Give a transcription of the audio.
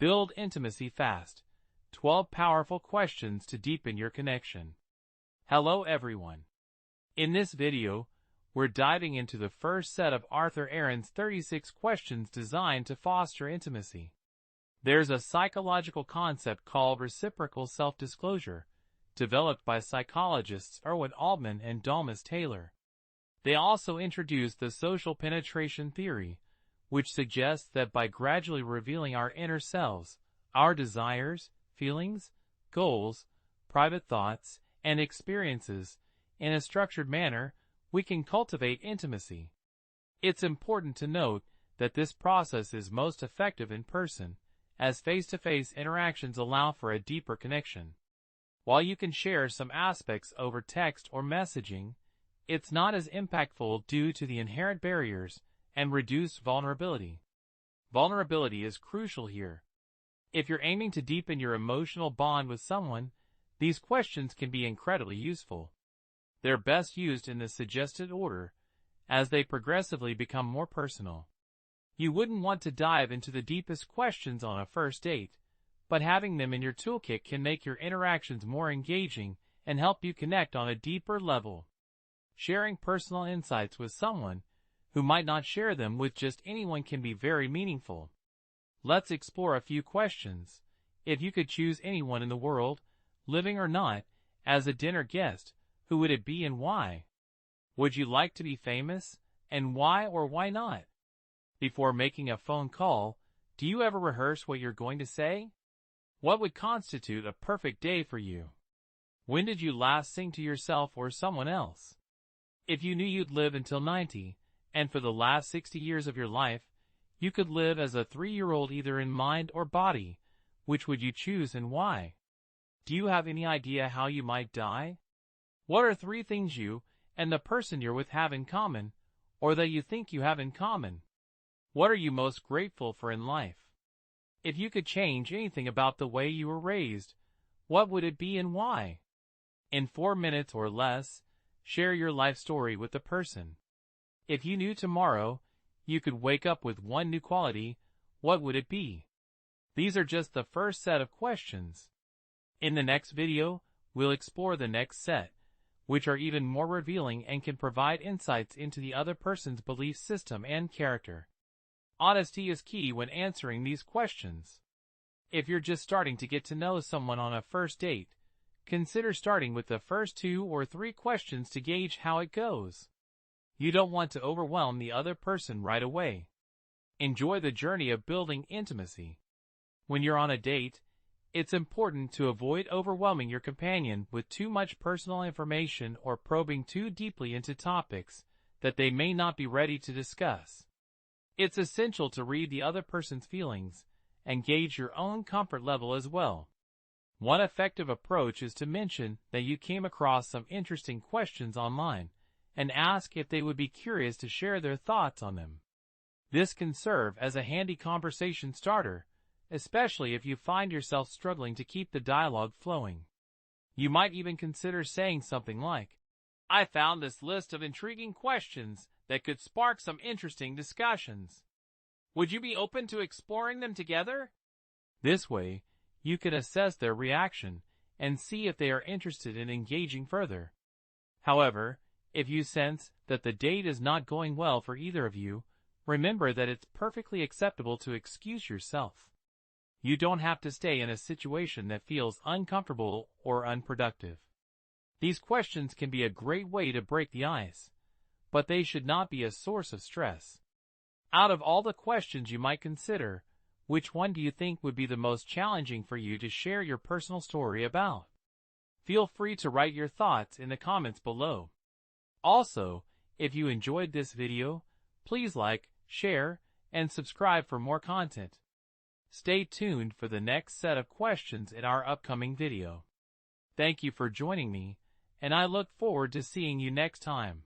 Build intimacy fast. 12 powerful questions to deepen your connection. Hello everyone. In this video, we're diving into the first set of Arthur Aaron's 36 questions designed to foster intimacy. There's a psychological concept called reciprocal self-disclosure, developed by psychologists Erwin Altman and Dalmas Taylor. They also introduced the social penetration theory, which suggests that by gradually revealing our inner selves, our desires, feelings, goals, private thoughts, and experiences, in a structured manner, we can cultivate intimacy. It's important to note that this process is most effective in person, as face-to-face interactions allow for a deeper connection. While you can share some aspects over text or messaging, it's not as impactful due to the inherent barriers and reduced vulnerability. Vulnerability is crucial here. If you're aiming to deepen your emotional bond with someone, these questions can be incredibly useful. They're best used in the suggested order, as they progressively become more personal. You wouldn't want to dive into the deepest questions on a first date, but having them in your toolkit can make your interactions more engaging and help you connect on a deeper level. Sharing personal insights with someone who might not share them with just anyone can be very meaningful. Let's explore a few questions. If you could choose anyone in the world, living or not, as a dinner guest, who would it be and why? Would you like to be famous, and why or why not? Before making a phone call, do you ever rehearse what you're going to say? What would constitute a perfect day for you? When did you last sing to yourself or someone else? If you knew you'd live until 90, and for the last 60 years of your life, you could live as a 3-year-old either in mind or body, which would you choose and why? Do you have any idea how you might die? What are 3 things you and the person you're with have in common, or that you think you have in common? What are you most grateful for in life? If you could change anything about the way you were raised, what would it be and why? In 4 minutes or less, share your life story with the person. If you knew tomorrow you could wake up with one new quality, what would it be? These are just the first set of questions. In the next video, we'll explore the next set, which are even more revealing and can provide insights into the other person's belief system and character. Honesty is key when answering these questions. If you're just starting to get to know someone on a first date, consider starting with the first 2 or 3 questions to gauge how it goes. You don't want to overwhelm the other person right away. Enjoy the journey of building intimacy. When you're on a date, it's important to avoid overwhelming your companion with too much personal information or probing too deeply into topics that they may not be ready to discuss. It's essential to read the other person's feelings and gauge your own comfort level as well. One effective approach is to mention that you came across some interesting questions online and ask if they would be curious to share their thoughts on them. This can serve as a handy conversation starter, especially if you find yourself struggling to keep the dialogue flowing. You might even consider saying something like, "I found this list of intriguing questions that could spark some interesting discussions. Would you be open to exploring them together?" This way, you can assess their reaction and see if they are interested in engaging further. However, if you sense that the date is not going well for either of you, remember that it's perfectly acceptable to excuse yourself. You don't have to stay in a situation that feels uncomfortable or unproductive. These questions can be a great way to break the ice, but they should not be a source of stress. Out of all the questions you might consider, which one do you think would be the most challenging for you to share your personal story about? Feel free to write your thoughts in the comments below. Also, if you enjoyed this video, please like, share, and subscribe for more content. Stay tuned for the next set of questions in our upcoming video. Thank you for joining me, and I look forward to seeing you next time.